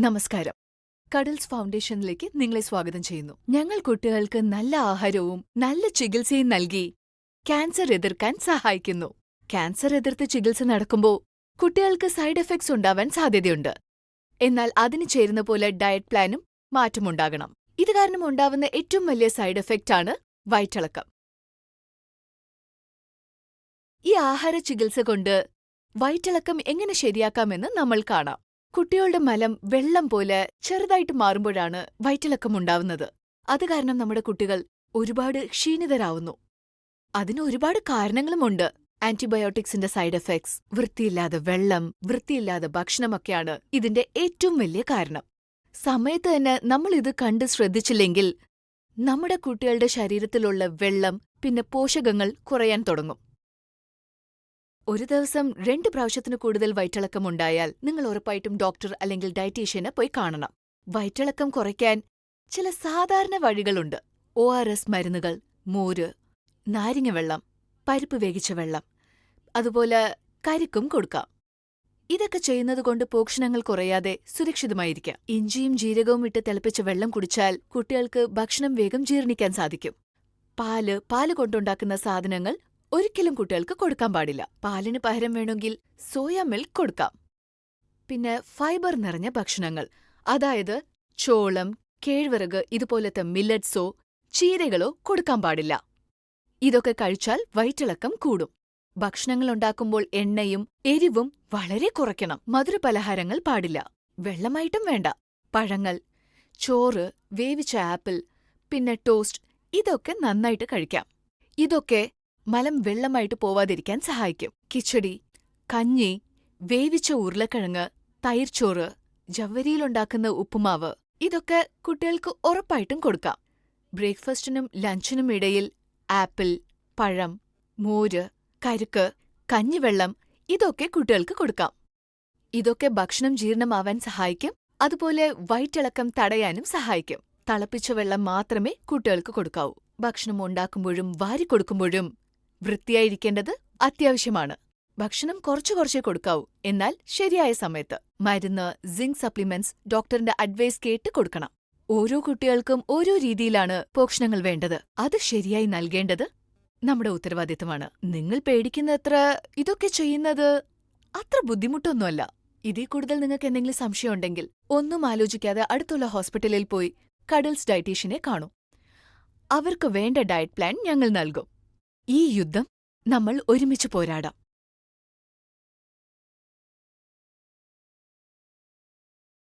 നമസ്കാരം. കഡിൽസ് ഫൗണ്ടേഷനിലേക്ക് നിങ്ങളെ സ്വാഗതം ചെയ്യുന്നു. ഞങ്ങൾ കുട്ടികൾക്ക് നല്ല ആഹാരവും നല്ല ചികിത്സയും നൽകി ക്യാൻസർ എതിർക്കാൻ സഹായിക്കുന്നു. ക്യാൻസർ എതിർത്ത് ചികിത്സ നടക്കുമ്പോൾ കുട്ടികൾക്ക് സൈഡ് എഫക്ട്സ് ഉണ്ടാവാൻ സാധ്യതയുണ്ട്. എന്നാൽ അതിന് ചേരുന്ന പോലെ ഡയറ്റ് പ്ലാനും മാറ്റമുണ്ടാകണം. ഇത് കാരണം ഉണ്ടാവുന്ന ഏറ്റവും വലിയ സൈഡ് എഫക്റ്റാണ് വയറ്റിളക്കം. ഈ ആഹാര ചികിത്സ കൊണ്ട് വയറ്റിളക്കം എങ്ങനെ ശരിയാക്കാമെന്ന് നമ്മൾ കാണാം. കുട്ടികളുടെ മലം വെള്ളം പോലെ ചെറുതായിട്ട് മാറുമ്പോഴാണ് വയറ്റിളക്കം ഉണ്ടാവുന്നത്. അത് കാരണം നമ്മുടെ കുട്ടികൾ ഒരുപാട് ക്ഷീണിതരാവുന്നു. അതിന് ഒരുപാട് കാരണങ്ങളുമുണ്ട്. ആന്റിബയോട്ടിക്സിന്റെ സൈഡ് എഫക്ട്സ്, വൃത്തിയില്ലാതെ വെള്ളം, വൃത്തിയില്ലാതെ ഭക്ഷണമൊക്കെയാണ് ഇതിന്റെ ഏറ്റവും വലിയ കാരണം. സമയത്ത് തന്നെ നമ്മൾ ഇത് കണ്ട് ശ്രദ്ധിച്ചില്ലെങ്കിൽ നമ്മുടെ കുട്ടികളുടെ ശരീരത്തിലുള്ള വെള്ളം പിന്നെ പോഷകങ്ങൾ കുറയാൻ തുടങ്ങും. ഒരു ദിവസം 2 പ്രാവശ്യത്തിനു കൂടുതൽ വയറ്റിളക്കമുണ്ടായാൽ നിങ്ങൾ ഉറപ്പായിട്ടും ഡോക്ടർ അല്ലെങ്കിൽ ഡയറ്റീഷ്യനെ പോയി കാണണം. വയറ്റിളക്കം കുറയ്ക്കാൻ ചില സാധാരണ വഴികളുണ്ട്. ORS മരുന്നുകൾ, മോര്, നാരങ്ങവെള്ളം, പരിപ്പ് വേവിച്ച വെള്ളം, അതുപോലെ കരിക്കും കൊടുക്കാം. ഇതൊക്കെ ചെയ്യുന്നതുകൊണ്ട് പോഷണങ്ങൾ കുറയാതെ സുരക്ഷിതമായിരിക്കാം. ഇഞ്ചിയും ജീരകവും ഇട്ട് തിളപ്പിച്ച വെള്ളം കുടിച്ചാൽ കുട്ടികൾക്ക് ഭക്ഷണം വേഗം ജീർണിക്കാൻ സാധിക്കും. പാല് കൊണ്ടുണ്ടാക്കുന്ന സാധനങ്ങൾ ഒരിക്കലും കുട്ടികൾക്ക് കൊടുക്കാൻ പാടില്ല. പാലിന് പകരം വേണമെങ്കിൽ സോയ മിൽക്ക് കൊടുക്കാം. പിന്നെ ഫൈബർ നിറഞ്ഞ ഭക്ഷണങ്ങൾ, അതായത് ചോളം, കേഴ്വറക് ഇതുപോലത്തെ മില്ലറ്റ്സോ ചീരകളോ കൊടുക്കാൻ പാടില്ല. ഇതൊക്കെ കഴിച്ചാൽ വയറ്റിളക്കം കൂടും. ഭക്ഷണങ്ങൾ ഉണ്ടാക്കുമ്പോൾ എണ്ണയും എരിവും വളരെ കുറയ്ക്കണം. മധുരപലഹാരങ്ങൾ പാടില്ല. വെള്ളമായിട്ടും വേണ്ട. പഴങ്ങൾ, ചോറ്, വേവിച്ച ആപ്പിൾ, പിന്നെ ടോസ്റ്റ് ഇതൊക്കെ നന്നായിട്ട് കഴിക്കാം. ഇതൊക്കെ മലം വെള്ളമായിട്ട് പോവാതിരിക്കാൻ സഹായിക്കും. കിച്ചടി, കഞ്ഞി, വേവിച്ച ഉരുളക്കിഴങ്ങ്, തൈർച്ചോറ്, ജവ്വരിയിലുണ്ടാക്കുന്ന ഉപ്പുമാവ് ഇതൊക്കെ കുട്ടികൾക്ക് ഉറപ്പായിട്ടും കൊടുക്കാം. ബ്രേക്ക്ഫാസ്റ്റിനും ലഞ്ചിനും ഇടയിൽ ആപ്പിൾ, പഴം, മോര്, കരിക്ക്, കഞ്ഞിവെള്ളം ഇതൊക്കെ കുട്ടികൾക്ക് കൊടുക്കാം. ഇതൊക്കെ ഭക്ഷണം ജീർണമാവാൻ സഹായിക്കും. അതുപോലെ വയറ്റിളക്കം തടയാനും സഹായിക്കും. തിളപ്പിച്ച വെള്ളം മാത്രമേ കുട്ടികൾക്ക് കൊടുക്കാവൂ. ഭക്ഷണം ഉണ്ടാക്കുമ്പോഴും വാരിക്കൊടുക്കുമ്പോഴും വൃത്തിയായിരിക്കേണ്ടത് അത്യാവശ്യമാണ്. ഭക്ഷണം കുറച്ചേ കൊടുക്കാവൂ, എന്നാൽ ശരിയായ സമയത്ത്. മരുന്ന്, സിങ്ക് സപ്ലിമെന്റ്സ് ഡോക്ടറിന്റെ അഡ്വൈസ് കേട്ട് കൊടുക്കണം. ഓരോ കുട്ടികൾക്കും ഓരോ രീതിയിലാണ് പോഷണങ്ങൾ വേണ്ടത്. അത് ശരിയായി നൽകേണ്ടത് നമ്മുടെ ഉത്തരവാദിത്തമാണ്. നിങ്ങൾ പേടിക്കുന്നത്ര ഇതൊക്കെ ചെയ്യുന്നത് അത്ര ബുദ്ധിമുട്ടൊന്നുമല്ല. ഇതിൽ കൂടുതൽ നിങ്ങൾക്ക് എന്തെങ്കിലും സംശയമുണ്ടെങ്കിൽ ഒന്നും ആലോചിക്കാതെ അടുത്തുള്ള ഹോസ്പിറ്റലിൽ പോയി കഡിൽസ് ഡയറ്റീഷ്യനെ കാണൂ. അവർക്ക് വേണ്ട ഡയറ്റ് പ്ലാൻ ഞങ്ങൾ നൽകും. ഈ യുദ്ധം നമ്മൾ ഒരുമിച്ച് പോരാടാം.